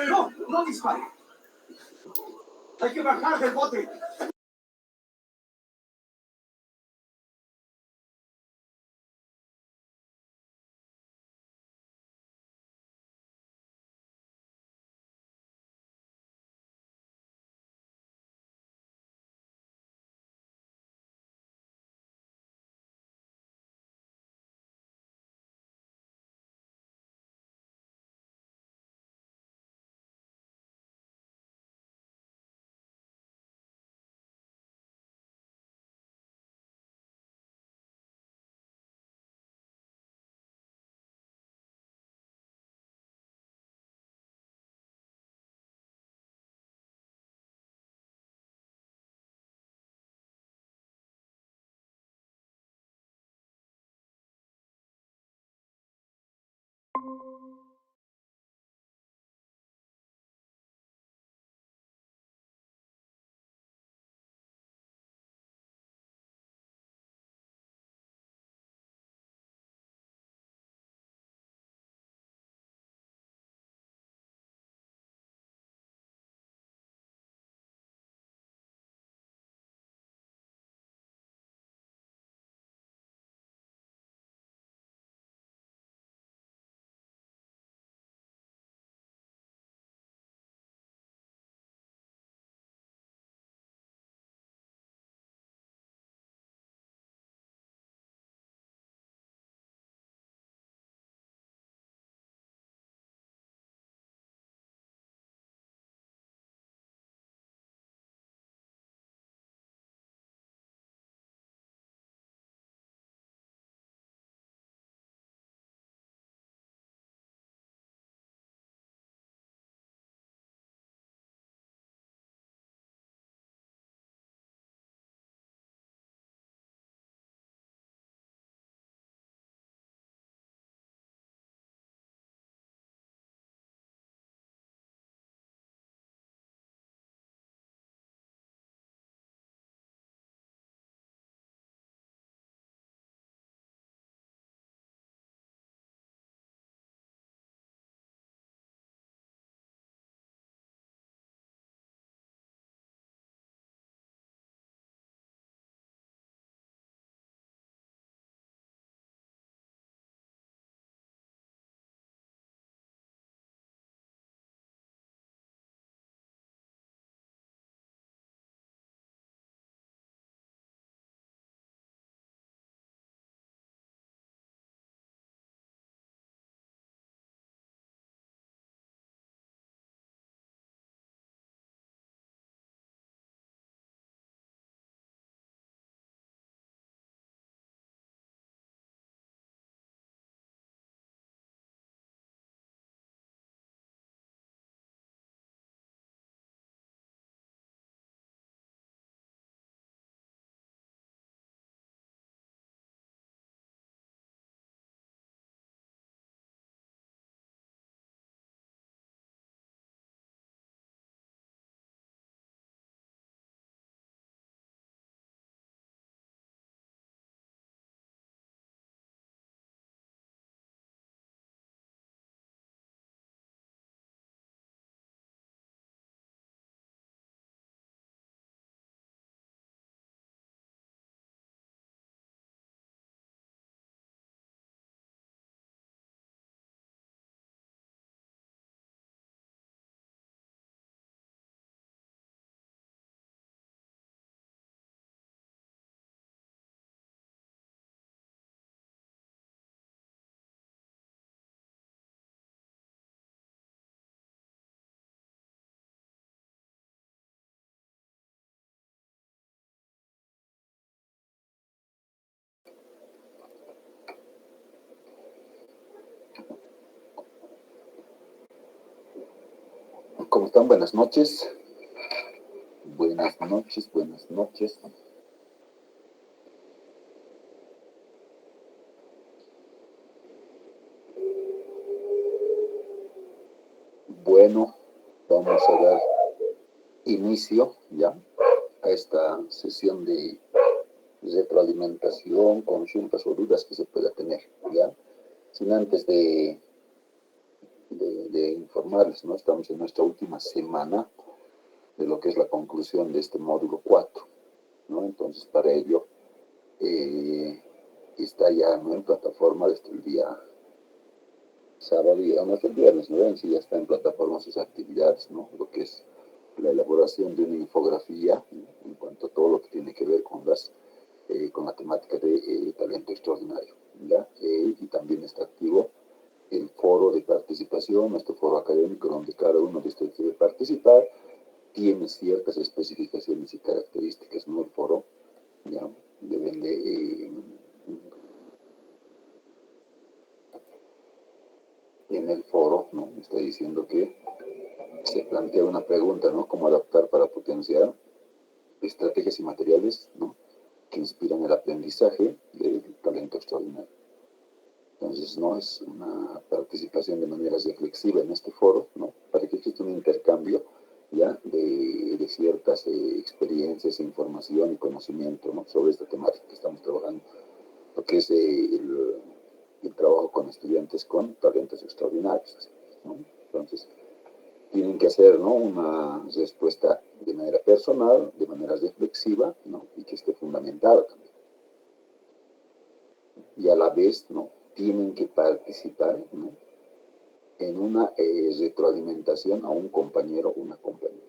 No, no dispare. Hay que bajar del bote. ¿Cómo están? Buenas noches. Buenas noches, buenas noches. Bueno, vamos a dar inicio ya a esta sesión de retroalimentación, consultas o dudas que se pueda tener, ¿ya? Sin antes de de informarles, ¿no? Estamos en nuestra última semana de lo que es la conclusión de este módulo 4, ¿no? Entonces, para ello, está ya, ¿no?, en plataforma desde el día sábado y hasta el viernes, ¿no? En sí ya está en plataforma sus actividades, ¿no? Lo que es la elaboración de una infografía, ¿no?, en cuanto a todo lo que tiene que ver con con la temática de talento extraordinario, ¿ya? Y también está activo el foro de participación, nuestro foro académico, donde cada uno de ustedes debe participar, tiene ciertas especificaciones y características, ¿no? El foro, ¿ya? Deben de, en el foro, ¿no?, está diciendo que se plantea una pregunta, ¿no?, cómo adaptar para potenciar estrategias y materiales, ¿no?, que inspiran el aprendizaje del talento extraordinario. Entonces, no es una participación de manera reflexiva en este foro, ¿no?, para que exista un intercambio, ¿ya?, de ciertas experiencias, información y conocimiento, ¿no?, sobre esta temática que estamos trabajando, lo que es el trabajo con estudiantes con talentos extraordinarios, ¿no? Entonces, tienen que hacer, ¿no?, una respuesta de manera personal, de manera reflexiva, ¿no?, y que esté fundamentada también. Y a la vez, ¿no?, tienen que participar, ¿no?, en una retroalimentación a un compañero o una compañera,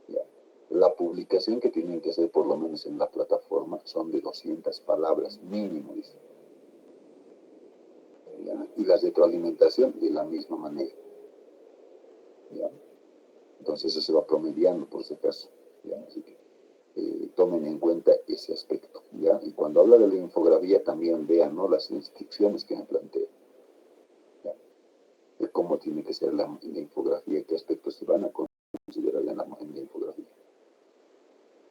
¿ya? La publicación que tienen que hacer, por lo menos en la plataforma, son de 200 palabras mínimo, dice, ¿ya? Y la retroalimentación de la misma manera, ¿ya? Entonces eso se va promediando por si acaso, ¿ya? Así que tomen en cuenta ese aspecto, ¿ya? Y cuando habla de la infografía también vean, ¿no?, las instrucciones que me plantea, ¿ya?, de cómo tiene que ser la infografía, qué aspectos se van a considerar en la infografía.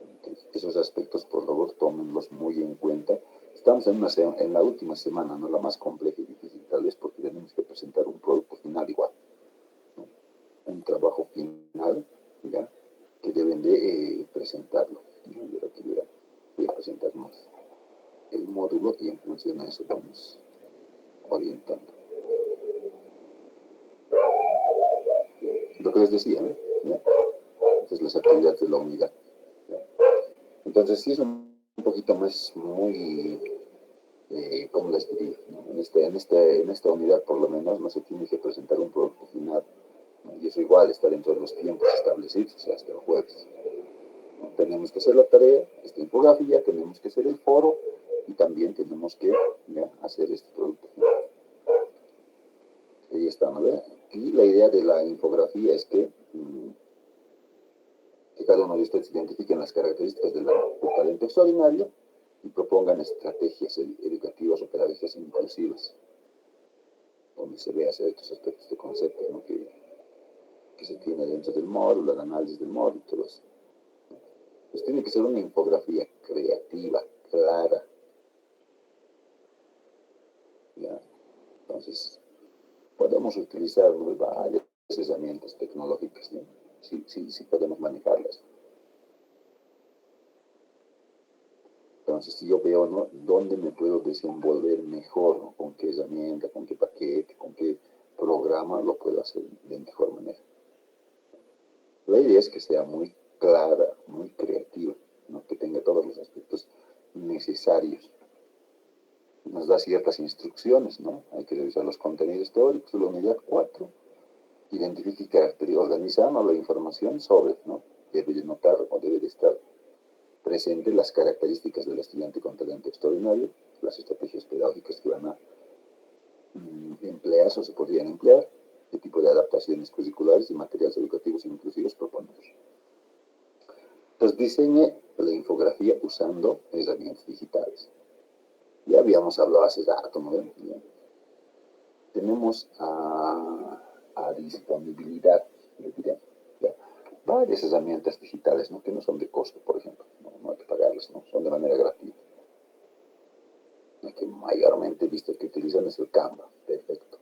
Entonces, esos aspectos, por favor, tómenlos muy en cuenta. Estamos en la última semana, no la más compleja y difícil tal vez, porque tenemos que presentar un producto final igual, ¿no?, un trabajo final, ¿ya?, que deben de presentarlo, ¿no? Yo aquí voy a presentarnos el módulo y en función a eso vamos orientando. Lo que les decía, ¿no?, ¿ya? Entonces, las actividades de la unidad, ¿ya? Entonces, sí es un poquito más muy, ¿cómo les diría?, ¿no? En esta unidad, por lo menos, no se tiene que presentar un producto final, ¿no? Y eso igual está dentro de los tiempos establecidos, o sea, hasta el jueves, ¿no? Tenemos que hacer la tarea, esta infografía, tenemos que hacer el foro y también tenemos que, ¿ya?, hacer este producto final. Ahí está, ¿no? Y la idea de la infografía es que cada uno de ustedes identifiquen las características del talento extraordinario y propongan estrategias educativas o pedagógicas inclusivas, donde se vea estos aspectos de conceptos, ¿no?, que se tiene dentro del módulo, el análisis del módulo y todo eso. Pues tiene que ser una infografía creativa, clara, ¿ya? Entonces, podemos utilizar varias herramientas tecnológicas, ¿no? Sí podemos manejarlas. Entonces, si yo veo, ¿no?, dónde me puedo desenvolver mejor, ¿no?, con qué herramienta, con qué paquete, con qué programa lo puedo hacer de mejor manera. La idea es que sea muy clara, muy creativa, ¿no?, que tenga todos los aspectos necesarios. Nos da ciertas instrucciones, ¿no? Hay que revisar los contenidos teóricos de la unidad 4, identifique y caracteriza, organizando la información sobre, ¿no?, debe de notar o debe de estar presente las características del estudiante con talento extraordinario, las estrategias pedagógicas que van a emplearse o se podrían emplear, qué tipo de adaptaciones curriculares y materiales educativos inclusivos proponemos. Entonces, diseñe la infografía usando herramientas digitales. Ya habíamos hablado hace rato, ¿no? Ya. Tenemos a disponibilidad, les diré, ya, varias herramientas digitales, ¿no?, que no son de costo, por ejemplo, no hay que pagarlas, ¿no?, son de manera gratuita. El que mayormente he visto que utilizan es el Canva, perfecto.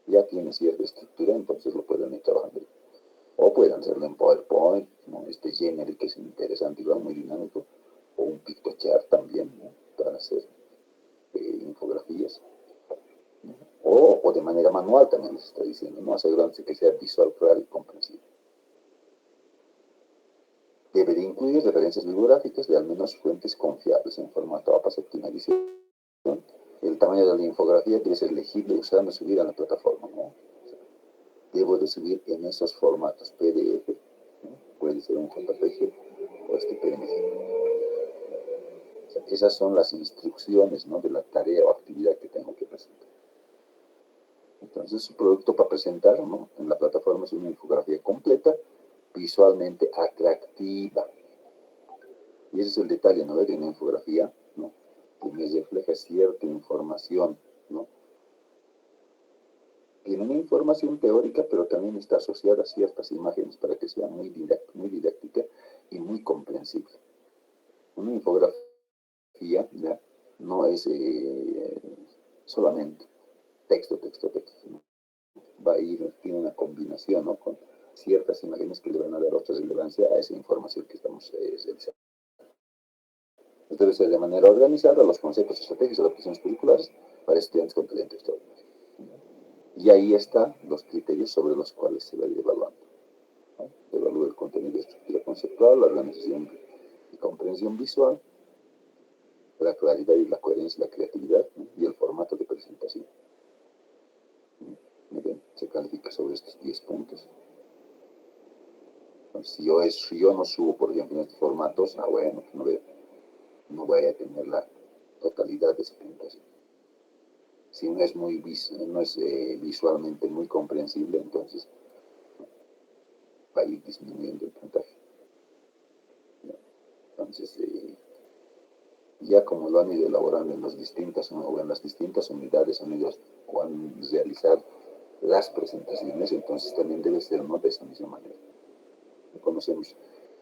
Ya tiene cierta estructura, entonces lo pueden ir trabajando. O pueden hacerlo en PowerPoint, ¿no?, este Generic que es interesante, igual muy dinámico, o un PictoChart también, ¿no?, para hacer infografías, ¿no?, O de manera manual también les está diciendo, ¿no? Asegurándose que sea visual, claro y comprensible. Debe de incluir referencias bibliográficas de al menos fuentes confiables en formato APA séptima edición. El tamaño de la infografía debe ser legible usando subir a la plataforma, ¿no? Debo de subir en esos formatos PDF, ¿no? Puede ser un JPG o este PNG. O sea, esas son las instrucciones, ¿no? De la tarea o actividad que tengo que presentar. Entonces, su producto para presentar, ¿no? En la plataforma es una infografía completa, visualmente atractiva. Y ese es el detalle, ¿no? De una infografía, ¿no? Que me refleja cierta información, ¿no? Tiene una información teórica, pero también está asociada a ciertas imágenes para que sea muy didáctica y muy comprensible. Una infografía ya no es solamente texto, ¿no? Va a ir, tiene una combinación, ¿no? Con ciertas imágenes que le van a dar otra relevancia a esa información que estamos realizando. Debe ser de manera organizada los conceptos, estrategias y adaptaciones curriculares para estudiantes con talento extraordinario. Y ahí están los criterios sobre los cuales se va a ir evaluando, ¿no? Se evalúa el contenido de estructura conceptual, la organización y comprensión visual, la claridad y la coherencia, la creatividad, ¿no? Y el formato de presentación. Miren, se califica sobre estos 10 puntos. Entonces, si yo no subo, por ejemplo, en estos formatos, bueno, pues no voy a tener la totalidad de esa presentación. Si no es, visualmente muy comprensible, entonces va a ir disminuyendo el puntaje. Entonces, ya como lo han ido elaborando en las distintas unidades, han ido o han realizado las presentaciones, entonces también debe ser, ¿no? De esa misma manera. Conocemos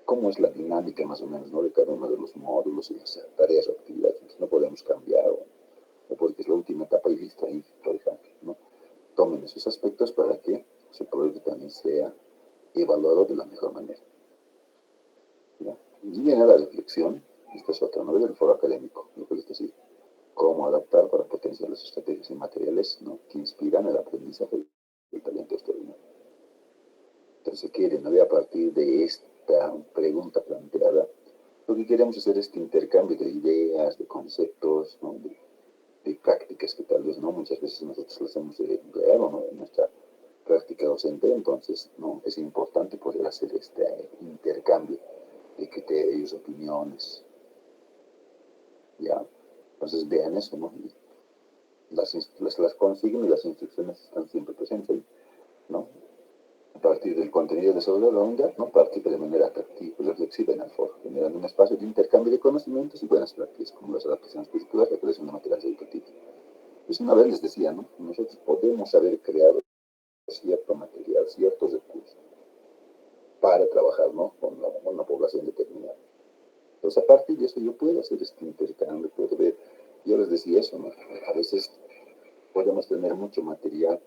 cómo es la dinámica más o menos, ¿no? De cada uno de los módulos y las tareas o actividades. Entonces no podemos cambiar o porque es la última etapa y listo, ahí, por ejemplo, ¿no? Tomen esos aspectos para que su proyecto también sea evaluado de la mejor manera. ¿Ya? Y viene la reflexión, esta es otra novela del foro académico, lo que les decía, cómo adaptar para potenciar las estrategias y materiales, ¿no? Que inspiran el aprendizaje del talento extraordinario. Entonces quieren, ¿no? A partir de esta pregunta planteada, lo que queremos hacer es este intercambio de ideas, de conceptos, ¿no? De prácticas que tal vez no muchas veces nosotros las hemos empleado, ¿no? En nuestra práctica docente, entonces no es importante poder hacer este intercambio de criterios, opiniones, ya. Entonces vean eso, ¿no? Las consiguen y las instrucciones están siempre presentes ahí, ¿no? A partir del contenido de sobre la ronda, ¿no? Participe de manera atractiva y reflexiva en el foro, generando un espacio de intercambio de conocimientos y buenas prácticas, como las adaptaciones curriculares, la creación de materiales educativos. Pues una vez les decía, ¿no? Nosotros podemos haber creado cierto material, ciertos recursos para trabajar, ¿no? Con la población determinada. Entonces, a partir de eso, yo puedo hacer este intercambio, puedo ver. Yo les decía eso, ¿no? A veces podemos tener mucho material,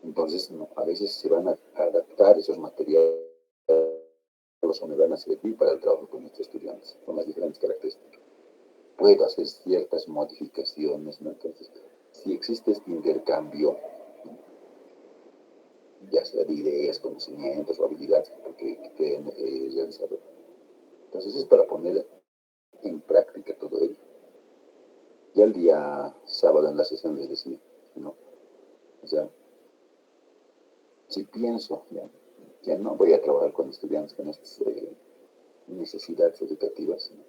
entonces, ¿no? A veces se van a adaptar esos materiales o me van a servir para el trabajo con nuestros estudiantes, con las diferentes características. Puedo hacer ciertas modificaciones, ¿no? Entonces, si existe este intercambio, ya sea de ideas, conocimientos o habilidades que han realizado. Entonces es para poner en práctica todo ello. Ya el día sábado en la sesión les decía, ¿no? O sea, si pienso que no voy a trabajar con estudiantes con estas necesidades educativas, ¿no?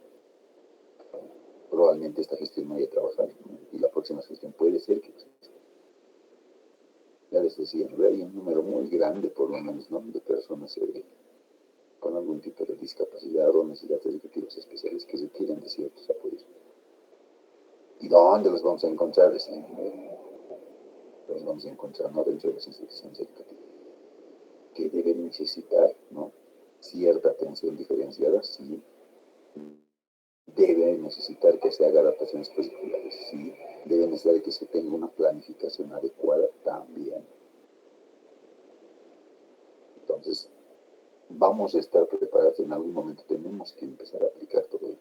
Probablemente esta gestión no vaya a trabajar, ¿no? Y la próxima gestión puede ser que ya les decía, ¿no? Hay un número muy grande, por lo menos, ¿no? De personas con algún tipo de discapacidad o necesidades educativas especiales que requieren de ciertos apoyos. ¿Y dónde los vamos a encontrar? Los vamos a encontrar, ¿no? Dentro de las instituciones educativas, que deben necesitar, ¿no? Cierta atención diferenciada, sí. Deben necesitar que se haga adaptaciones curriculares, sí. Deben necesitar que se tenga una planificación adecuada también. Entonces, vamos a estar preparados en algún momento, tenemos que empezar a aplicar todo ello.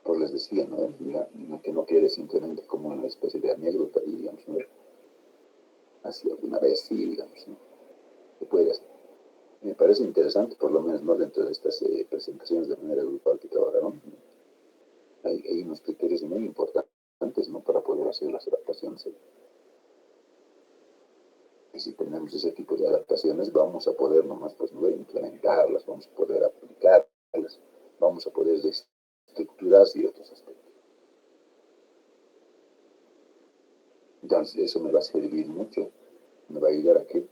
Por les decía, decía, ¿no? Que no quede simplemente como una especie de anécdota, digamos, ¿no? Así alguna vez sí, digamos, ¿no? Se puede hacer. Me parece interesante, por lo menos, ¿no? Dentro de estas presentaciones de manera grupal que trabajaron, ¿no? Hay unos criterios muy importantes, ¿no? Para poder hacer las adaptaciones. Y si tenemos ese tipo de adaptaciones, vamos a poder nomás, pues, ¿no? Implementarlas, vamos a poder aplicarlas, vamos a poder estructurar ciertos aspectos. Entonces, eso me va a servir mucho, me va a ayudar a que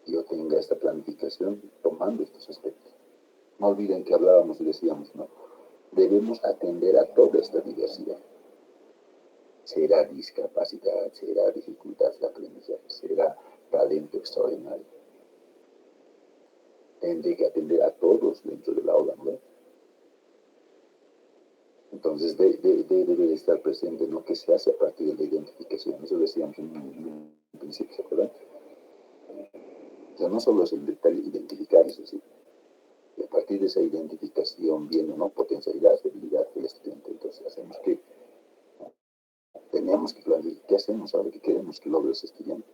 yo tenga esta planificación tomando estos aspectos. No olviden que hablábamos y decíamos, ¿no? Debemos atender a toda esta diversidad. Será discapacidad, será dificultad de aprendizaje, será talento extraordinario. Tendré que atender a todos dentro del aula, ¿no? Entonces debe estar presente, ¿no? Que se hace a partir de la identificación. Eso decíamos en un principio, ¿se acuerdan? O sea, no solo es el detalle identificar, eso sí. Y a partir de esa identificación viene, ¿no? Potencialidad, debilidad del estudiante. Entonces hacemos que, tenemos que planificar, ¿qué hacemos ahora? ¿Qué queremos que logre ese estudiante?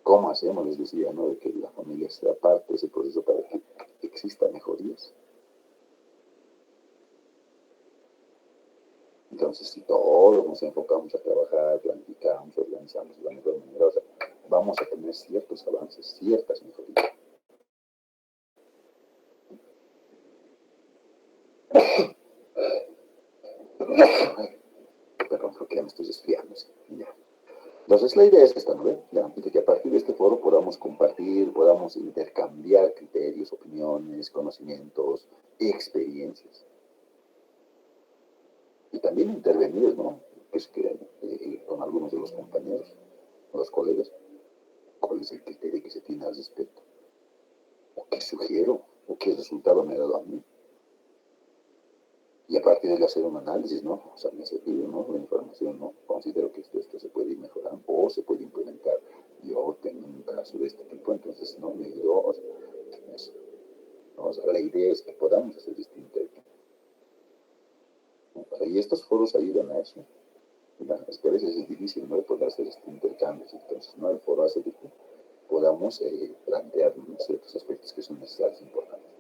¿Cómo hacemos? Les decía, ¿no? De que la familia sea parte de ese proceso para que existan mejorías. Entonces, si todos nos enfocamos a trabajar, planificamos, organizamos de la mejor manera, o sea, vamos a tener ciertos avances, ciertas mejorías. Perdón, creo que ya me estoy desviando. Ya. Entonces, la idea es esta, ¿no? ¿Ya? De que a partir de este foro podamos compartir, podamos intercambiar criterios, opiniones, conocimientos, experiencias. Y también intervenir, ¿no? Es que con algunos de los compañeros, los colegas, cuál es el criterio que se tiene al respecto, o qué sugiero, o qué resultado me ha dado a mí. Y a partir de él hacer un análisis, ¿no? O sea, me ha servido, ¿no? La información, ¿no? Considero que esto se puede ir mejorando o se puede implementar. Yo tengo un caso de este tipo, entonces, ¿no? Me ayudó, o sea, eso. ¿No? O sea, la idea es que podamos hacer este intercambio. ¿No? O sea, y estos foros ayudan a eso. Es que a veces es difícil, ¿no? Poder hacer este intercambio. Entonces, ¿no? El foro hace que podamos plantear, ¿no? Ciertos aspectos que son necesarios e importantes.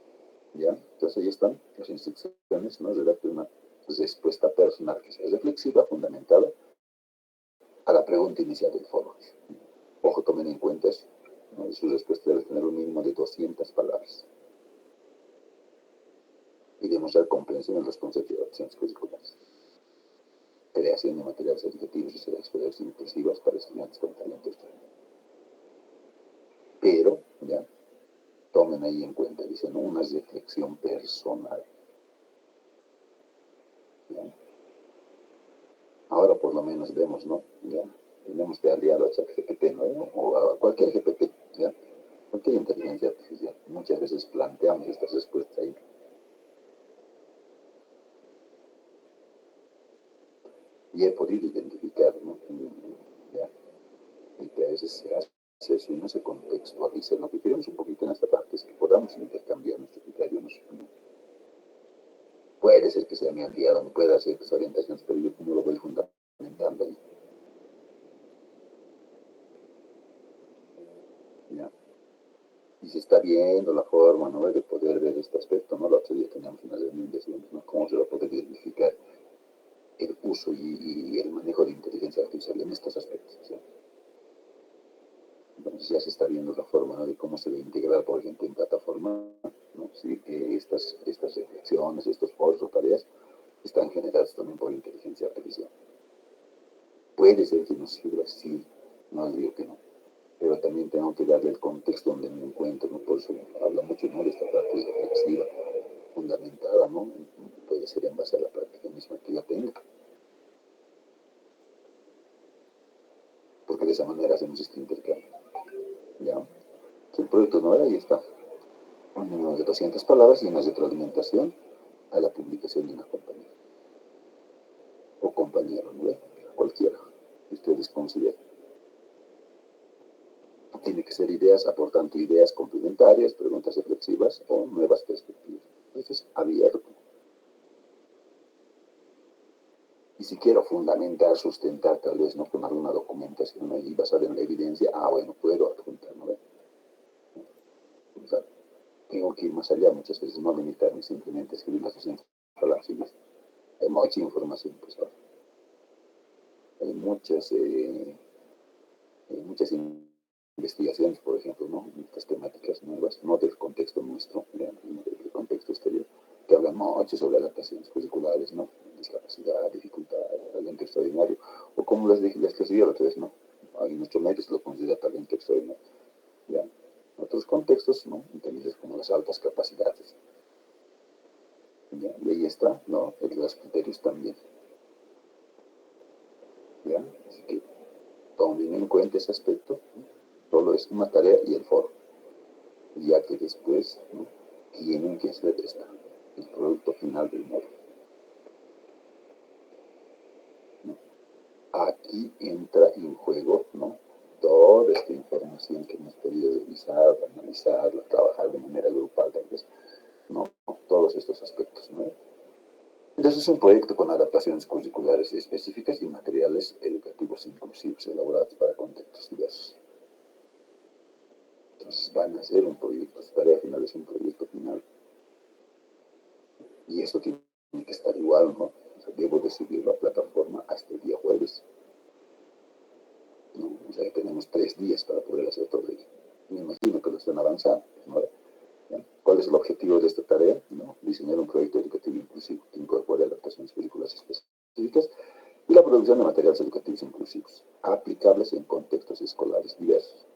¿Ya? Entonces ahí están las instrucciones, ¿no? Redacte una respuesta personal que sea reflexiva, fundamentada a la pregunta inicial del foro. Ojo, tomen en cuenta eso, ¿no? Y su respuesta debe tener un mínimo de 200 palabras. Y demostrar comprensión en los conceptos de acciones curriculares. Creación de materiales educativos y experiencias inclusivas para estudiantes con talento extraordinario. Pero, ya, tomen ahí en cuenta, dicen, ¿no? Una reflexión personal. ¿Ya? Ahora por lo menos vemos, ¿no? Ya, tenemos que aliar a ChatGPT, ¿no? O a cualquier GPT, ¿ya? Cualquier inteligencia artificial. Muchas veces planteamos estas respuestas ahí. Y he podido identificar, ¿no? Ya, y que a veces se hace eso y no se contextualiza. Lo que queremos un poquito en esta parte es que podamos intercambiar nuestro criterio, nuestra opinión. Puede ser que sea mi aliado, no puede hacer esa orientación, pero yo como lo voy fundamentando ahí. ¿Ya? Y se está viendo la forma, ¿no? De poder ver este aspecto, ¿no? El otro día teníamos una reunión de decíamos, ¿no? ¿Cómo se va a poder identificar el uso y el manejo de inteligencia artificial en estos aspectos? ¿Sí? Entonces ya se está viendo la forma, ¿no? De cómo se debe integrar, por ejemplo, en plataforma, ¿no? Sí, que estas reflexiones, estos foros o tareas están generadas también por inteligencia artificial. Puede ser que nos sirva, sí, no digo que no, pero también tengo que darle el contexto donde me encuentro, ¿no? Por eso habla mucho, ¿no? De esta parte reflexiva, fundamentada, ¿no? Puede ser en base a la práctica misma que yo tenga. Porque de esa manera hacemos este intercambio. ¿Ya? Si el proyecto no era, ahí está. Un mínimo de 200 palabras y una retroalimentación a la publicación de una compañía. O compañero, ¿no? Cualquiera que ustedes consideren. Tiene que ser ideas, aportando ideas complementarias, preguntas reflexivas o nuevas perspectivas. Esto es abierto. Y si quiero fundamentar, sustentar, tal vez, ¿no? Con alguna documentación ahí basada en la evidencia, bueno, puedo adjuntar, ¿no? O sea, tengo que ir más allá muchas veces, no limitarme simplemente a escribir las 200 palabras. Hay mucha información, pues ahora. Hay muchas investigaciones, por ejemplo, ¿no? Muchas temáticas nuevas, no del contexto nuestro, del contexto exterior, que hablan mucho sobre adaptaciones curriculares, ¿no? Discapacidad, dificultad, talento extraordinario, o como las que se dio otra vez, ¿no? En nuestro medio se lo considera talento extraordinario. ¿Ya? En otros contextos, ¿no? Entendidos como las altas capacidades. ¿Ya? Y ahí está, ¿no? Los criterios también. ¿Ya? Así que tomen en cuenta ese aspecto, ¿no? Solo es una tarea y el foro, ya que después, ¿no? Tienen que hacer el producto final del módulo, ¿no? Aquí entra en juego, ¿no? Toda esta información que hemos podido revisar, analizar, trabajar de manera grupal, tal vez, ¿no? Todos estos aspectos, ¿no? Entonces es un proyecto con adaptaciones curriculares específicas y materiales educativos inclusivos elaborados para contextos diversos. Entonces van a ser un proyecto, su tarea final es un proyecto final. Y esto tiene que estar igual, ¿no? O sea, debo de subir la plataforma hasta el día jueves, ¿no? O sea, tenemos 3 días para poder hacer todo ello. Me imagino que lo están avanzando, ¿no? ¿Cuál es el objetivo de esta tarea? ¿No? Diseñar un proyecto educativo inclusivo que incorpore adaptaciones curriculares específicas y la producción de materiales educativos inclusivos, aplicables en contextos escolares diversos,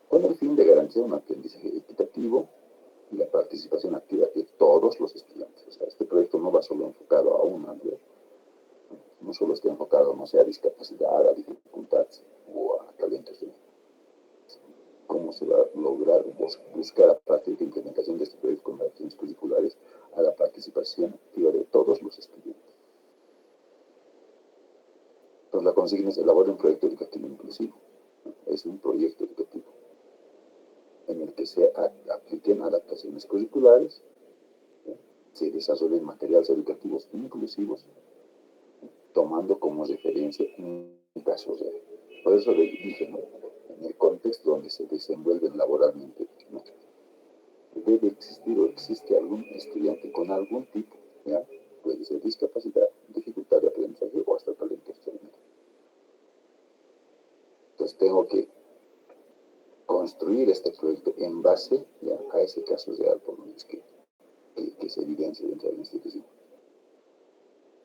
con el fin de garantizar un aprendizaje equitativo y la participación activa de todos los estudiantes. O sea, este proyecto no va solo enfocado a una, no solo está enfocado, no sé, a discapacidad, a dificultad o a talentos. ¿Cómo se va a lograr buscar a partir de la implementación de este proyecto con acciones curriculares a la participación activa de todos los estudiantes? Entonces, la consigna es elaborar un proyecto educativo inclusivo. Es un proyecto educativo en el que se apliquen adaptaciones curriculares, se desarrollen materiales educativos inclusivos, tomando como referencia un caso real. Por eso le dije, ¿no? En el contexto donde se desenvuelven laboralmente, ¿no? Debe existir o existe algún estudiante con algún tipo, ¿ya? Puede ser discapacidad, dificultad de aprendizaje o hasta talento extraordinario. Entonces tengo que construir este proyecto en base, ¿ya?, a ese caso real, por lo menos que se evidencia dentro de la institución.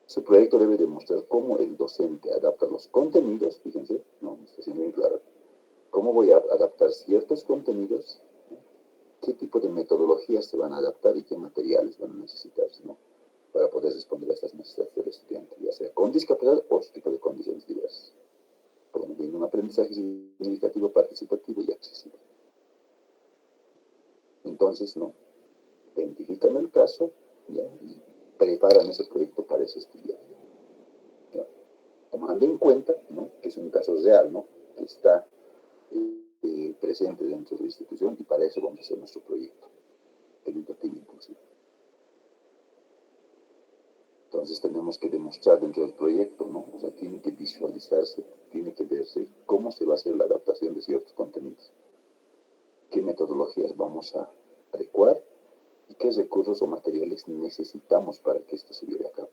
Su proyecto debe demostrar cómo el docente adapta los contenidos, fíjense, no está siendo bien claro, cómo voy a adaptar ciertos contenidos, ¿no? Qué tipo de metodologías se van a adaptar y qué materiales van a necesitar, ¿no?, para poder responder a estas necesidades del estudiante, ya sea con discapacidad o otro tipo de condiciones diversas, promoviendo un aprendizaje significativo, participativo y accesible. Entonces, ¿no?, identifican el caso, ¿ya?, y preparan ese proyecto para ese estudiante, ¿ya?, tomando en cuenta, ¿no?, que es un caso real, ¿no?, que está presente dentro de la institución, y para eso vamos a hacer nuestro proyecto educativo inclusivo. Entonces tenemos que demostrar dentro del proyecto, ¿no?, o sea, tiene que visualizarse, tiene que verse cómo se va a hacer la adaptación de ciertos contenidos, qué metodologías vamos a adecuar y qué recursos o materiales necesitamos para que esto se lleve a cabo,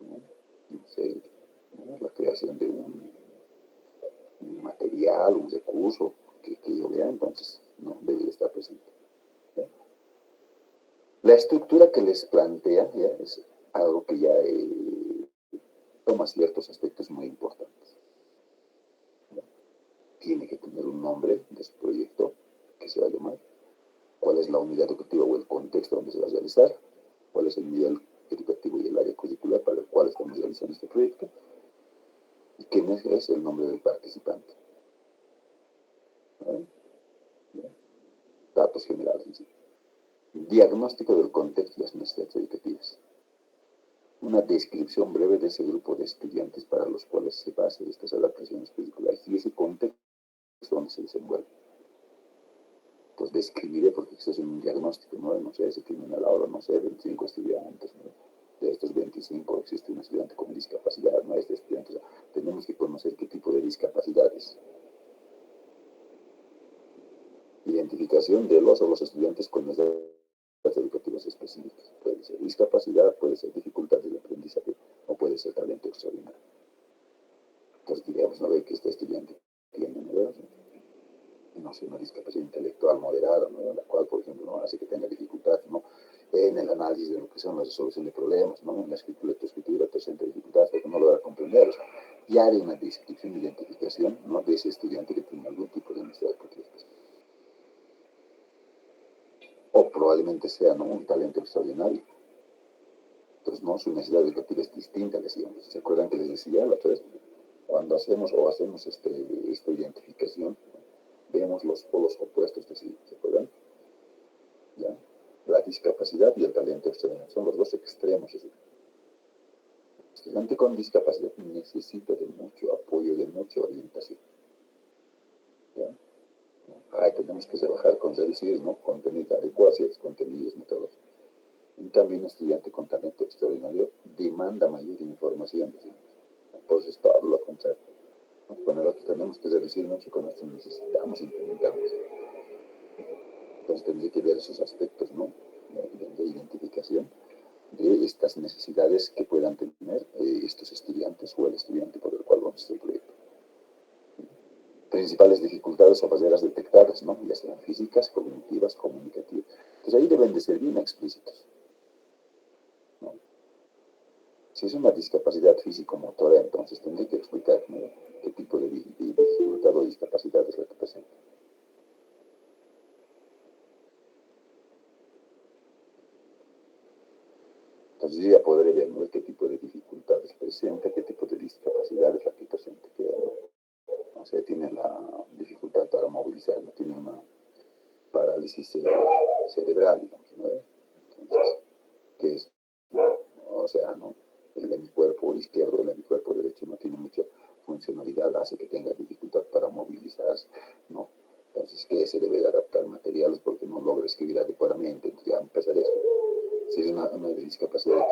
¿no? No sé, ¿no?, la creación de un material, un recurso que yo vea, entonces, no debe estar presente, ¿ya? La estructura que les plantea, ¿ya?, es algo que ya toma ciertos aspectos muy importantes, ¿ya? Tiene que tener un nombre de su proyecto que se va a llamar, cuál es la unidad educativa o el contexto donde se va a realizar, cuál es el nivel educativo y el área curricular para el cual estamos realizando este proyecto, y quién es el nombre del participante, ¿no? Datos generales en sí. Diagnóstico del contexto y las necesidades educativas. Una descripción breve de ese grupo de estudiantes para los cuales se basan estas adaptaciones curriculares y ese contexto donde se desenvuelve. Pues describiré, porque esto es un diagnóstico, ¿no? No sé, se tienen a la hora, no sé, 25 estudiantes, ¿no? de estos 25 existe un estudiante con discapacidad, ¿no? Este estudiante, o sea, tenemos que conocer qué tipo de discapacidades. Identificación de los o los estudiantes con necesidades educativas específicas. Puede ser discapacidad, puede ser dificultad del aprendizaje o puede ser talento extraordinario. Entonces diríamos, no ve que este estudiante tiene, no sé, una discapacidad intelectual moderada, ¿no? La cual, por ejemplo, no hace que tenga dificultad, ¿no? En el análisis de lo que son la resolución de problemas, ¿no? En la lectoescritura presenta dificultades porque no logra comprender. O sea, ya hay una descripción de identificación, ¿no? De ese estudiante que tiene algún tipo de necesidad educativa específica. O probablemente sea, ¿no? Un talento extraordinario. Entonces, ¿no? Su necesidad educativa es distinta, decíamos. ¿Se acuerdan que les decía la otra vez? Cuando hacemos esta identificación, vemos los polos opuestos de sí, ¿se acuerdan? ¿Ya? La discapacidad y el talento extraordinario son los dos extremos. El estudiante con discapacidad necesita de mucho apoyo, de mucha orientación. ¿Ya? Ahí tenemos que trabajar con reducir, ¿no? Contenido, adecuaciones, contenidos, metodologías. En cambio, un estudiante con talento extraordinario demanda mayor información. Por eso es todo lo contrario. Con el otro tenemos que reducir mucho, con esto necesitamos implementarlos. Entonces tendría que ver esos aspectos, ¿no? De identificación de estas necesidades que puedan tener estos estudiantes o el estudiante por el cual vamos a hacer el proyecto. Principales dificultades o barreras detectadas, ¿no? Ya sean físicas, cognitivas, comunicativas. Entonces ahí deben de ser bien explícitos, ¿no? Si es una discapacidad físico-motora, entonces tendría que explicar, ¿no? Qué tipo de dificultad o discapacidad es la que presenta. Entonces yo ya podré ver, ¿no? Qué tipo de dificultades presenta, qué tipo de discapacidad es la que presenta. Que, o sea, tiene la dificultad para movilizarlo, tiene una parálisis cerebral, digamos, ¿no? Entonces, que es, o sea, ¿no? El hemiscuerpo izquierdo, el hemiscuerpo derecho no tiene mucha funcionalidad, hace que tenga dificultad para movilizarse, ¿no? Entonces, que se debe de adaptar materiales porque no logra escribir adecuadamente, entonces ya empezar eso. Si es una discapacidad de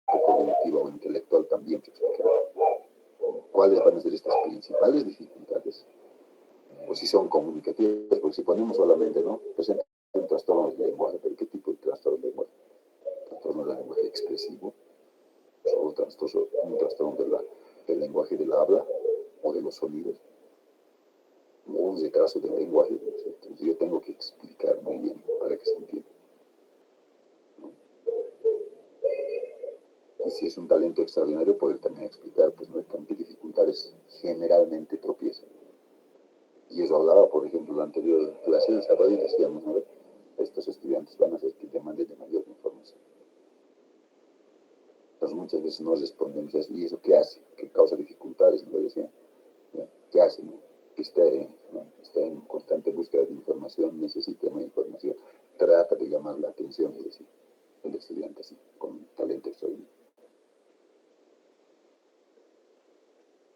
tipo cognitivo o intelectual, también se explicará cuáles van a ser estas principales dificultades, o si son comunicativas, porque si ponemos solamente, ¿no? Presenta un trastorno del lenguaje, pero ¿qué tipo de trastorno del lenguaje? Trastorno del lenguaje expresivo, o un trastorno del lenguaje del habla o de los sonidos, o un retraso del lenguaje. Entonces yo tengo que explicar muy bien para que se entienda. Y si es un talento extraordinario, poder también explicar, pues, ¿no? Con qué dificultades generalmente tropiezan. Y eso hablaba, por ejemplo, en la anterior clase de sábado y decíamos, ¿no? Estos estudiantes van a hacer que demanden de mayor información. Entonces muchas veces no respondemos a eso. ¿Y eso qué hace? ¿Qué causa dificultades? ¿No? Decía, ¿qué hace? ¿No? Que está en constante búsqueda de información, necesita más información, trata de llamar la atención, es decir, el estudiante así, con talento extraordinario.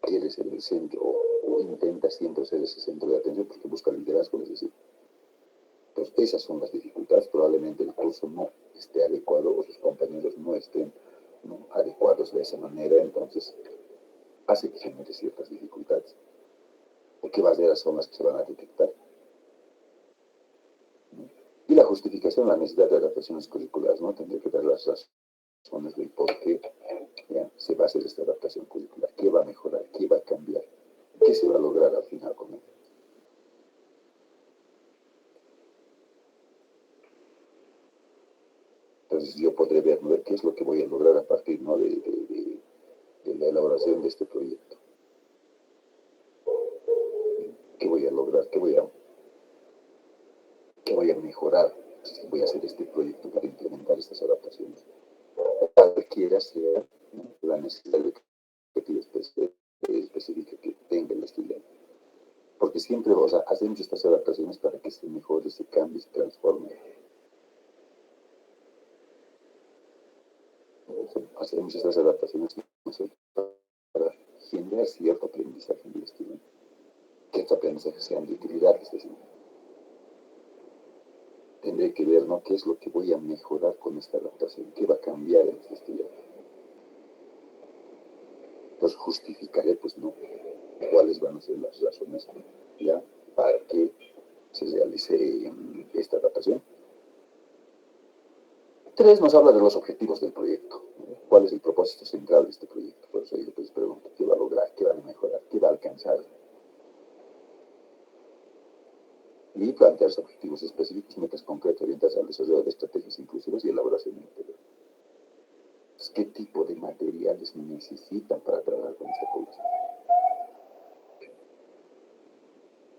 Quiere ser el centro o intenta siempre ser ese centro de atención porque busca liderazgo, es decir. Entonces, esas son las dificultades. Probablemente el curso no esté adecuado o sus compañeros no estén, ¿no? Adecuados de esa manera, entonces hace que genere ciertas dificultades. ¿De qué barreras son las que se van a detectar? Y la justificación, la necesidad de adaptaciones curriculares, ¿no? Tendría que dar las razones del por qué se va a hacer esta adaptación curricular, qué va a mejorar, qué va a cambiar, qué se va a lograr al final con ello. Entonces yo podré ver, ¿no? Qué es lo que voy a lograr a partir, ¿no? de la elaboración de este proyecto. ¿Qué voy a lograr? ¿Qué voy a mejorar si voy a hacer este proyecto para implementar estas adaptaciones? Cualquiera sea, ¿no? La necesidad específica que tenga el estudiante. Porque siempre, o sea, hacemos estas adaptaciones para que se mejore, se cambie, se transforme. Hacemos estas adaptaciones para generar cierto aprendizaje en el estudiante. Que estos aprendizajes sean de utilidad, es decir, tendré que ver, ¿no? ¿Qué es lo que voy a mejorar con esta adaptación? ¿Qué va a cambiar en este estudiante? Entonces justificaré, pues, ¿no? ¿Cuáles van a ser las razones, ya, para que se realice esta adaptación? 3 nos habla de los objetivos del proyecto. ¿Cuál es el propósito central de este proyecto? Por eso yo les pregunto, ¿qué va a lograr? ¿Qué va a mejorar? ¿Qué va a alcanzar? Y plantearse objetivos específicos, metas concretas orientadas al desarrollo de estrategias inclusivas y elaboración integral. Entonces, ¿qué tipo de materiales necesitan para trabajar con esta población?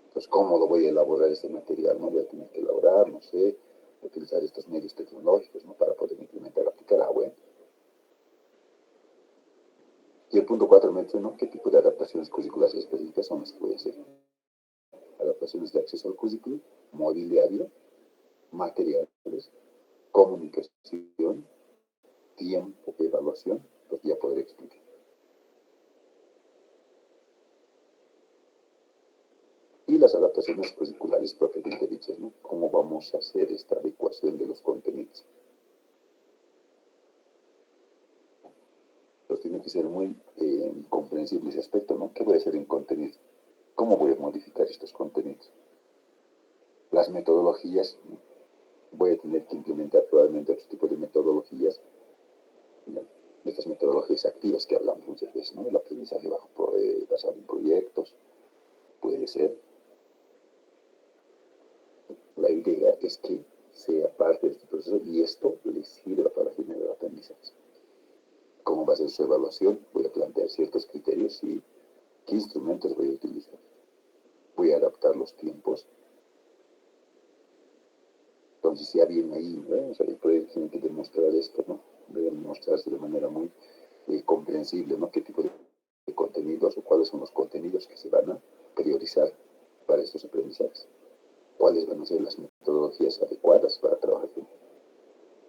Entonces, ¿cómo lo voy a elaborar este material? No voy a tener que elaborar, no sé, utilizar estos medios tecnológicos, ¿no? Para poder implementar, aplicar. Bueno. Y el punto 4 me dice, ¿no? ¿Qué tipo de adaptaciones curriculares específicas son las que voy a hacer? Adaptaciones de acceso al currículum, mobiliario, materiales, comunicación, tiempo, evaluación, pues ya podré explicar. Y las adaptaciones curriculares propiamente dichas, ¿no? ¿Cómo vamos a hacer esta adecuación de los contenidos? Pues tiene que ser muy comprensible ese aspecto, ¿no? ¿Qué voy a hacer en contenido? ¿Cómo voy a modificar estos contenidos? Las metodologías, voy a tener que implementar probablemente otro tipo de metodologías, ¿no? Estas metodologías activas que hablamos muchas veces, ¿no? El aprendizaje basado en proyectos, puede ser. La idea es que sea parte de este proceso y esto les sirva para generar aprendizaje. ¿Cómo va a ser su evaluación? Voy a plantear ciertos criterios y qué instrumentos voy a utilizar. Voy a adaptar los tiempos. Entonces ya viene ahí, ¿no? O sea, el proyecto tiene que demostrar esto, ¿no? Debe demostrarse de manera muy comprensible, ¿no? ¿Qué tipo de contenidos o cuáles son los contenidos que se van a priorizar para estos aprendizajes? ¿Cuáles van a ser las metodologías adecuadas para trabajar con?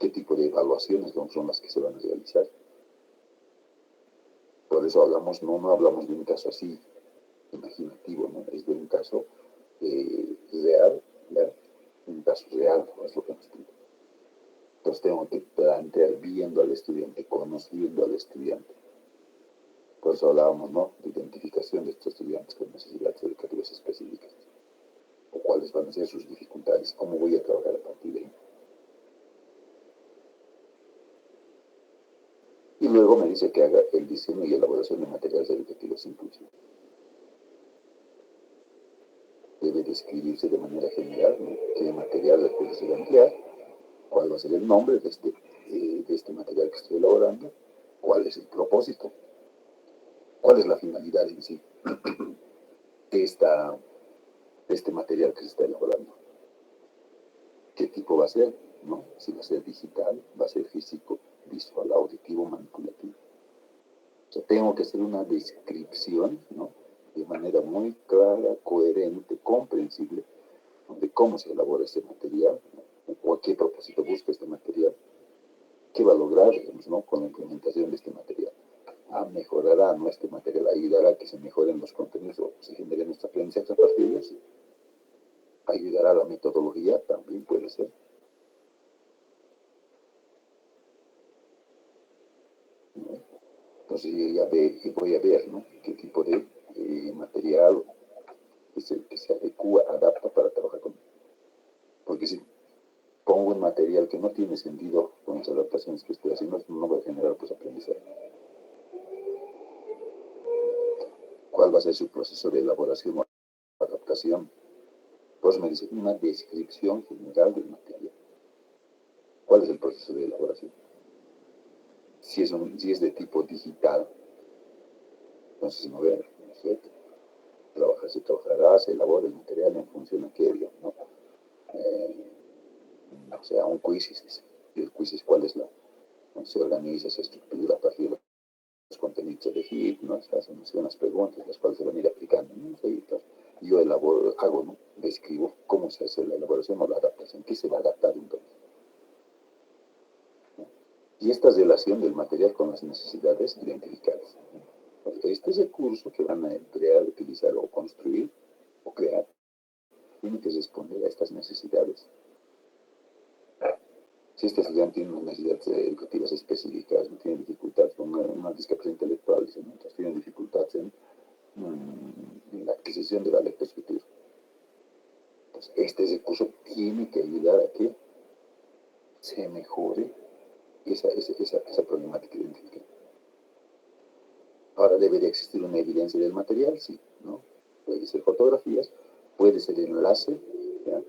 ¿Qué tipo de evaluaciones son las que se van a realizar? Por eso hablamos, no hablamos de un caso así imaginativo, ¿no? Es de un caso real, ¿ya? Un caso real, ¿no? Es lo que nos pide. Entonces tengo que plantear viendo al estudiante, conociendo al estudiante. Por eso hablábamos, ¿no? De identificación de estos estudiantes con necesidades educativas específicas. O cuáles van a ser sus dificultades, cómo voy a trabajar a partir de ahí. Y luego me dice que haga el diseño y elaboración de materiales educativos inclusivos. Debe describirse de manera general, ¿no? Qué material se va a emplear, cuál va a ser el nombre de este material que estoy elaborando, cuál es el propósito, cuál es la finalidad en sí de este material que se está elaborando. ¿Qué tipo va a ser? ¿No? Si va a ser digital, va a ser físico, visual, auditivo, manipulativo. O sea, tengo que hacer una descripción, ¿no? De manera muy clara, coherente, comprensible, ¿no? De cómo se elabora este material, ¿no? O a qué propósito busca este material, qué va a lograr, digamos, ¿no? Con la implementación de este material. Mejorará, ¿no? Este material ayudará a que se mejoren los contenidos o se generen nuestros aprendizajes a partir de eso. Ayudará a la metodología, también puede ser. ¿No? Entonces yo voy a ver, ¿no? Qué tipo de material que se adecua, adapta para trabajar con él. Porque si pongo un material que no tiene sentido con las adaptaciones que estoy haciendo, no voy a generar pues aprendizaje. ¿Cuál va a ser su proceso de elaboración o adaptación? Pues me dice una descripción general del material. ¿Cuál es el proceso de elaboración? Si es de tipo digital, entonces no ve, ¿no es cierto? Se trabajará, se elabora el material en función a qué, ¿no? O sea, un quiz, y el quiz es cuál es ¿no? Se organiza, se estructura a partir de los contenidos de HIT, ¿no? Se hacen unas preguntas, las cuales se van a ir aplicando, ¿no? Yo elaboro, hago, ¿no? Describo cómo se hace la elaboración o la adaptación, qué se va a adaptar entonces. ¿No? Y esta relación del material con las necesidades identificadas. Este es el curso que van a emplear, utilizar o construir o crear. Tiene que responder a estas necesidades. Si este estudiante tiene unas necesidades educativas específicas, no tiene dificultades con una discapacidad intelectual, ¿no? Entonces tiene dificultades en la adquisición de la lectoescritura. Entonces, este recurso tiene que ayudar a que se mejore esa problemática identificada. Ahora, ¿debería existir una evidencia del material? Sí, ¿no? Puede ser fotografías, puede ser enlace, ¿ya?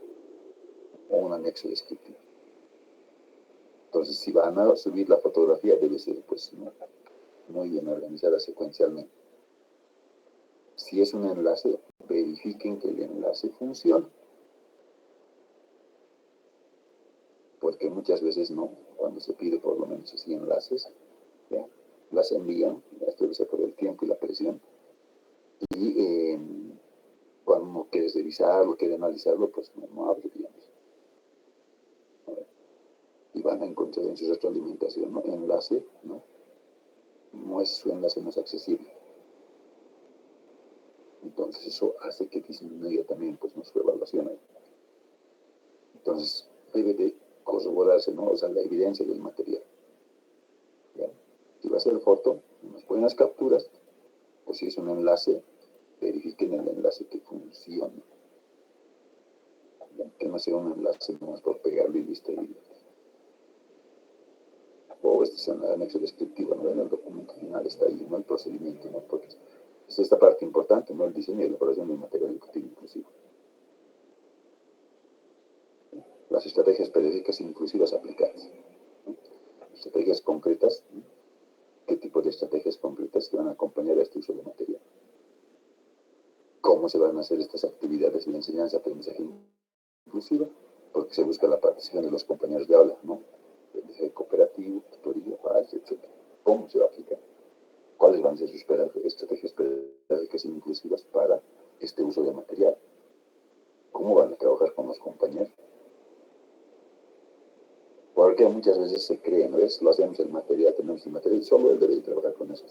O un anexo descriptivo. Entonces, si van a subir la fotografía, debe ser, pues, ¿no?, muy bien organizada secuencialmente. Si es un enlace, verifiquen que el enlace funcione. Porque muchas veces no, cuando se pide por lo menos así enlaces, ¿ya?, las envían, esto debe ser por el tiempo y la presión, y cuando uno quiere revisarlo, quiere analizarlo, pues no abre, digamos. Y van a encontrar en su retroalimentación, ¿no?, enlace, ¿no? Su enlace no es accesible. Entonces eso hace que disminuya también, pues, su evaluación ahí. Entonces debe de corroborarse, ¿no?, o sea, la evidencia del material. ¿Ya? Si va a ser foto, unas buenas capturas, o si es un enlace, verifiquen el enlace que funcione. ¿Ya? Que no sea un enlace nomás por pegarlo y listo. O este es un anexo descriptivo, ¿no? En el documento final está ahí, ¿no?, el procedimiento, ¿no? Porque es esta parte importante, ¿no?, el diseño y elaboración del material educativo inclusivo. Las estrategias pedagógicas inclusivas aplicadas, ¿no? Estrategias concretas, ¿no? ¿Qué tipo de estrategias concretas que van a acompañar a este uso de material? ¿Cómo se van a hacer estas actividades de enseñanza, aprendizaje inclusiva? Porque se busca la participación de los compañeros de aula, ¿no? Aprendizaje cooperativo, tutoría, etc. ¿Cómo se va a aplicar? ¿Cuáles van a ser sus estrategias pedagógicas inclusivas para este uso de material? ¿Cómo van a trabajar con los compañeros? Porque muchas veces se cree, ¿no? Lo hacemos el material, tenemos el material, y solo él debe trabajar con eso.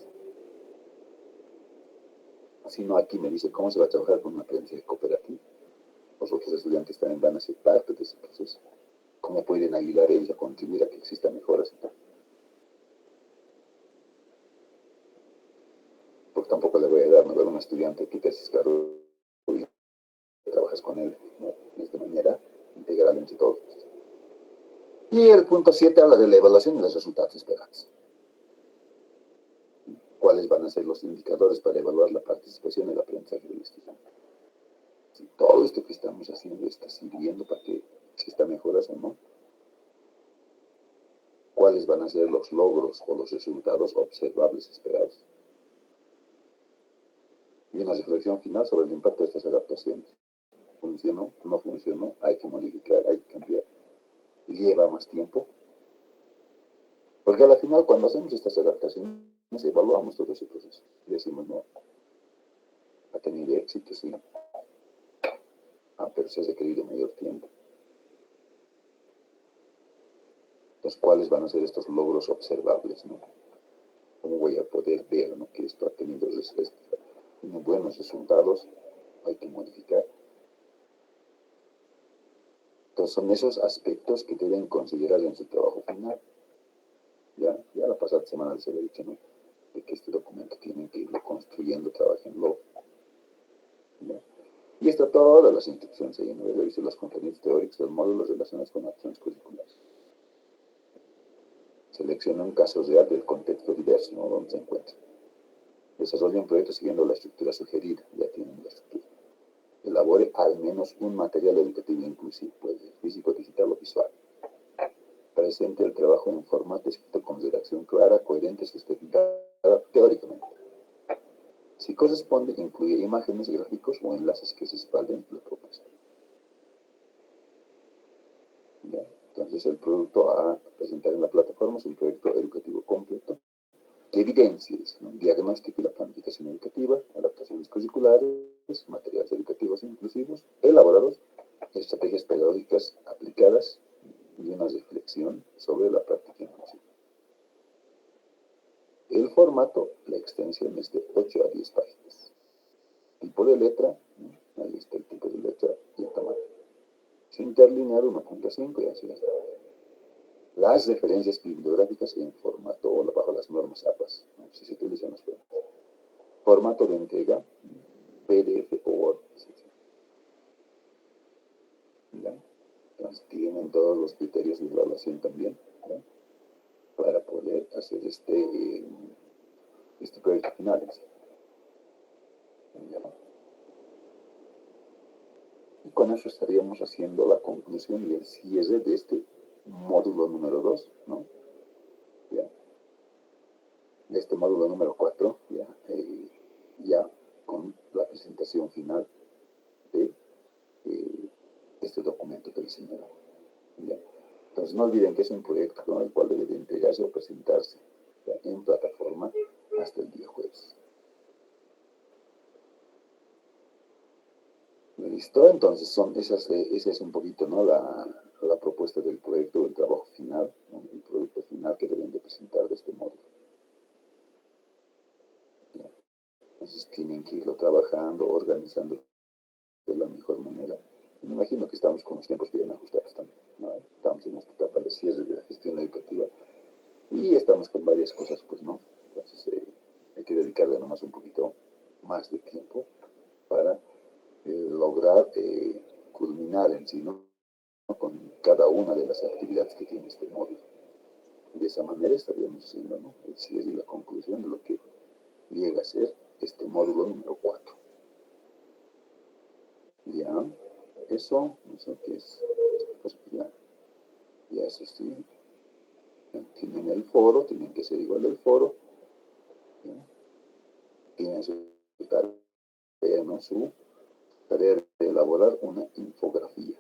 Si no, aquí me dice cómo se va a trabajar con un aprendizaje cooperativo. Los otros estudiantes también van a ser parte de ese proceso. ¿Cómo pueden ayudar ellos a contribuir a que existan mejoras y tal? Porque tampoco le voy a dar, ¿no?, a un estudiante que te haces cargo y trabajas con él, ¿no?, de esta manera integral entre todos. Y el punto 7 habla de la evaluación de los resultados esperados. ¿Cuáles van a ser los indicadores para evaluar la participación y el aprendizaje del estudiante? Si todo esto que estamos haciendo está sirviendo para que exista mejoras o no. ¿Cuáles van a ser los logros o los resultados observables esperados? Y una reflexión final sobre el impacto de estas adaptaciones. ¿Funcionó? ¿No funcionó? ¿Hay que modificar? ¿Hay que cambiar? ¿Lleva más tiempo? Porque al final, cuando hacemos estas adaptaciones, evaluamos todo ese proceso. Y decimos, no, ha tenido éxito, sí. Pero se ha requerido mayor tiempo. Entonces, ¿cuáles van a ser estos logros observables, ¿no? ¿Cómo voy a poder ver, ¿no?, que esto ha tenido buenos resultados? Hay que modificar. Entonces, son esos aspectos que deben considerar en su trabajo final. Ya la pasada semana les había dicho, ¿no?, de que este documento tienen que irlo construyendo, trabajenlo. ¿Ya? Y está todas las instrucciones ahí, ¿no? He visto los contenidos teóricos, los módulos relacionados con acciones curriculares. Selecciona un caso real del contexto diverso, ¿no?, donde se encuentra. Desarrolla un proyecto siguiendo la estructura sugerida, ya tienen la estructura. Elabore al menos un material educativo inclusivo, puede ser físico, digital o visual. Presente el trabajo en formato escrito con redacción clara, coherente, justificada teóricamente. Si corresponde, incluye imágenes, gráficos o enlaces que respalden la propuesta. ¿Ya? Entonces, el producto a presentar en la plataforma es un proyecto educativo completo que evidencie, ¿no?, diagnóstico y la planificación educativa, adaptaciones curriculares, materiales educativos inclusivos, elaborados, estrategias pedagógicas aplicadas y una reflexión sobre la práctica inclusiva. El formato, la extensión es de 8 a 10 páginas. Tipo de letra, ahí está el tipo de letra y el tamaño. Interlinear 1.5 y así está. las referencias bibliográficas en formato o bajo las normas APAS, ¿no? Si se utilizan los formato de entrega, PDF o Word. ¿Ya? Entonces tienen todos los criterios de evaluación también, ¿ya? Para poder hacer este proyecto final. ¿Ya? Y con eso estaríamos haciendo la conclusión y el cierre de este módulo número 2, ¿no? ¿Ya? De este módulo número 4, ya con la presentación final de este documento del diseñador. ¿Ya? Entonces no olviden que es un proyecto con el cual debe de entregarse o presentarse, ¿ya?, en plataforma hasta el día jueves. ¿Listo? Entonces esa es un poquito, ¿no?, la propuesta del proyecto, del trabajo final, ¿no?, el producto final que deben de presentar de este módulo. ¿Ya? Entonces tienen que irlo trabajando, organizando de la mejor manera. Me imagino que estamos con los tiempos bien ajustados también, ¿no? Estamos en esta etapa de cierre de la gestión educativa y estamos con varias cosas, pues, ¿no? Entonces hay que dedicarle nomás un poquito más de tiempo para lograr culminar en sí, ¿no?, con cada una de las actividades que tiene este módulo. De esa manera estaríamos haciendo, ¿no?, el cierre y la conclusión de lo que llega a ser este módulo número 4. Ya, eso que es, pues ya eso sí, tienen el foro, tienen que ser igual del foro, ¿ya? Tienen su tarea, ¿no?, su tarea de elaborar una infografía.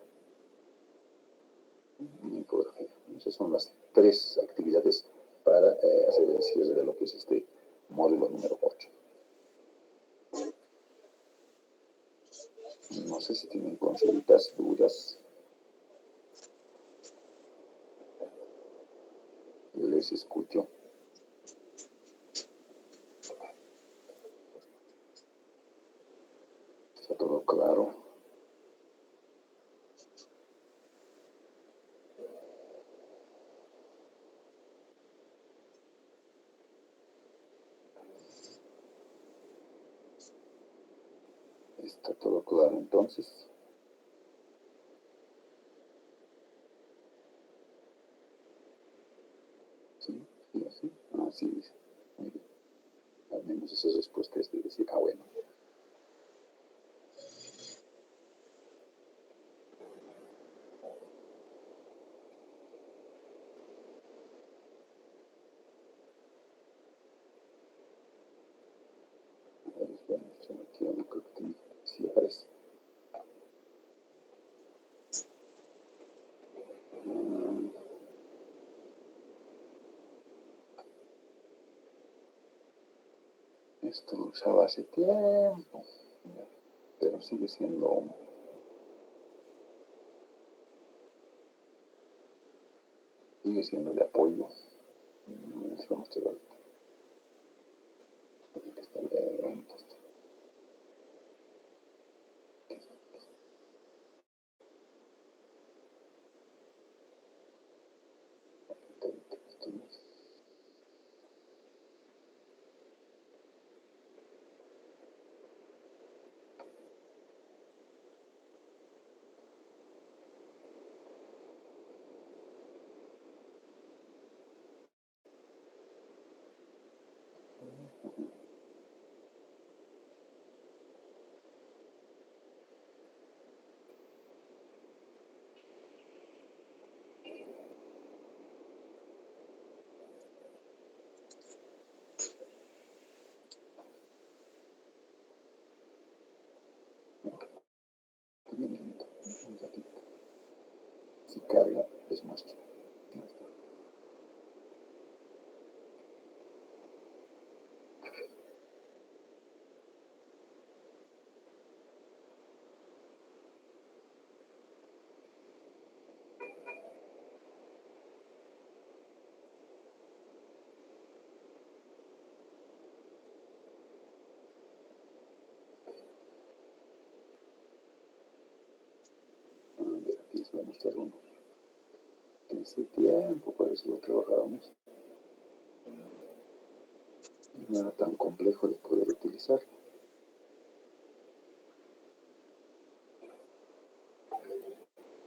Esas son las 3 actividades para hacer el cierre de lo que es este módulo número 8. No sé si tienen consultas, dudas. Les escucho. ¿Está todo claro? ¿Está todo claro entonces? Sí, sí, así. Ah, sí, dice. Muy bien. Al menos esa respuesta es de decir, ah, bueno. A ver, esperen, se metió, no creo que sí aparece. Esto lo usaba hace tiempo, pero sigue siendo de apoyo. Les voy a mostrar ahorita. Ahorita está lento. Un ratito. Si carga, les muestro. A ver, aquí les voy a mostrar uno. ese tiempo, por eso lo trabajábamos. No era tan complejo de poder utilizar.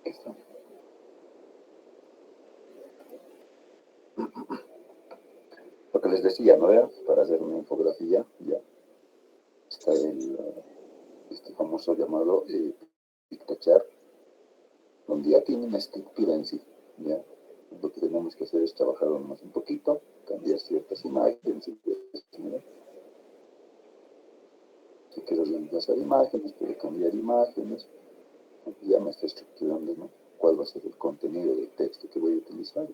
Esto. Lo que les decía, ¿no? Era para hacer una infografía, ya está este famoso llamado PictoChart, donde ya tiene una estructura en sí, ¿ya? Lo que tenemos que hacer es trabajar más un poquito, cambiar ciertas imágenes, ¿no? Si quiero reemplazar imágenes, puedo cambiar imágenes, y ya me está estructurando, ¿no? Cuál va a ser el contenido del texto que voy a utilizar.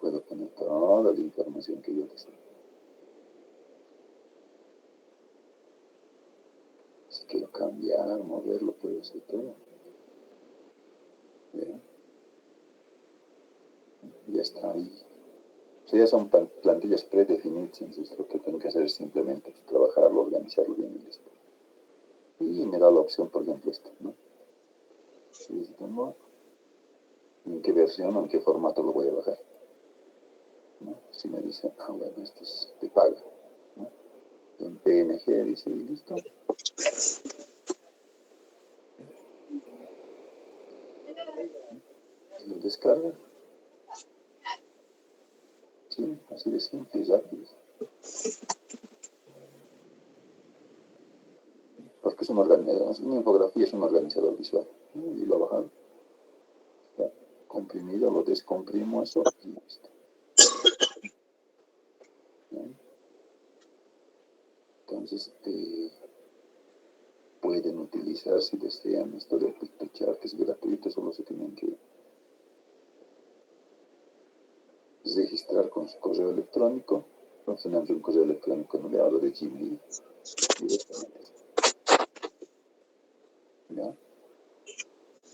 Puedo poner toda la información que yo deseo. Si quiero cambiar, moverlo, puedo hacer todo. ¿Bien? Ya está ahí. O sea, ya son plantillas predefinidas, entonces lo que tengo que hacer es simplemente trabajarlo, organizarlo bien y listo. Y me da la opción, por ejemplo, esta, ¿no? Y tengo en qué versión o en qué formato lo voy a bajar, ¿no? Si me dice, bueno, esto es de paga, ¿no? En PNG, dice, y listo. Y lo descarga. Sí, así de simple y rápido. Porque es una infografía es un organizador visual, ¿no? Y lo bajado. Ya, comprimido, lo descomprimo eso y listo. ¿Bien? Entonces, pueden utilizar si desean esto del PictoChart, que es gratuito, solo se tienen que registrar con su correo electrónico. Funcionando un correo electrónico, no le hablo de Gmail directamente. ¿Ya?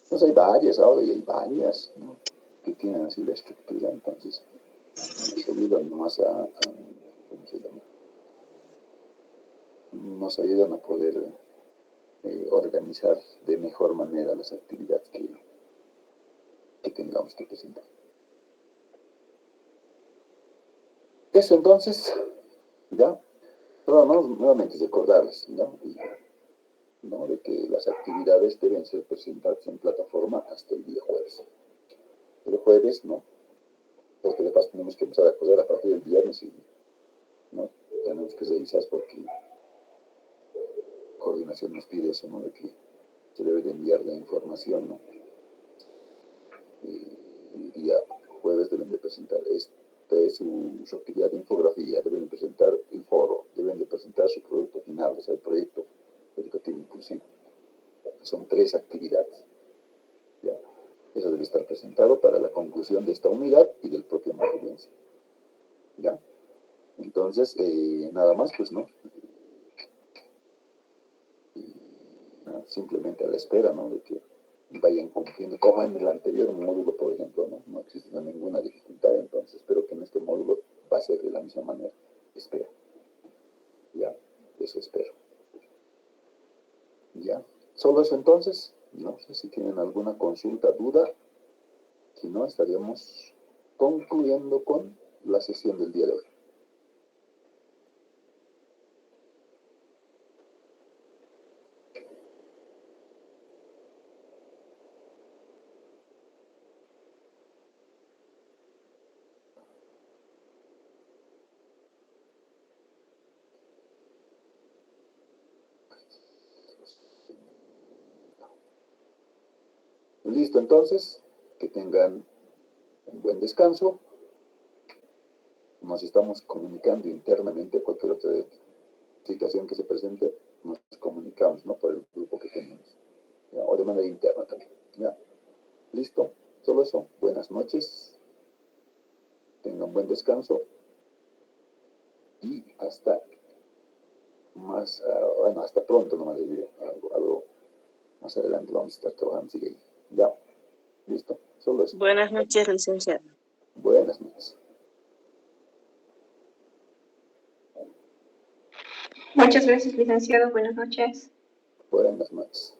Pues hay varias ahora y hay varias, ¿no? Que tienen así la estructura, entonces nos ayudan más ¿cómo se llama? Nos ayudan a poder organizar de mejor manera las actividades que tengamos que presentar. Eso entonces, ¿ya? Pero nuevamente recordarles, ¿no? ¿No? De que las actividades deben ser presentadas en plataforma hasta el día jueves. El jueves, ¿no? Porque de paso tenemos que empezar a correr a partir del viernes y, ¿no? Tenemos que revisar porque coordinación nos pide eso, ¿no? De que se debe de enviar la información, ¿no? Y el día jueves deben de presentar su actividad de infografía, deben de presentar el foro, deben de presentar su producto final, o sea, el proyecto educativo inclusivo. Son 3 actividades. ¿Ya? Eso debe estar presentado para la conclusión de esta unidad y del propio módulo. ¿Ya? Entonces, nada más, pues, ¿no? Simplemente a la espera, ¿no? De que vayan cumpliendo, como en el anterior módulo, por ejemplo, ¿no? No existe ninguna dificultad, entonces espero que en este módulo va a ser de la misma manera. Espero. Ya, eso espero. Ya, solo eso entonces. No sé si tienen alguna consulta, duda. Si no, estaríamos concluyendo con la sesión del día de hoy. Listo, entonces, que tengan un buen descanso. Nos estamos comunicando internamente, cualquier otra situación que se presente, nos comunicamos, ¿no? Por el grupo que tenemos, ¿ya? O de manera interna también, ¿ya? Listo, solo eso. Buenas noches, tengan buen descanso y hasta más, bueno, hasta pronto, nomás les diré, algo más adelante vamos a estar trabajando, sigue ahí, ¿ya? Listo, solo eso. Buenas noches, licenciado. Buenas noches. Muchas gracias, licenciado. Buenas noches. Buenas noches.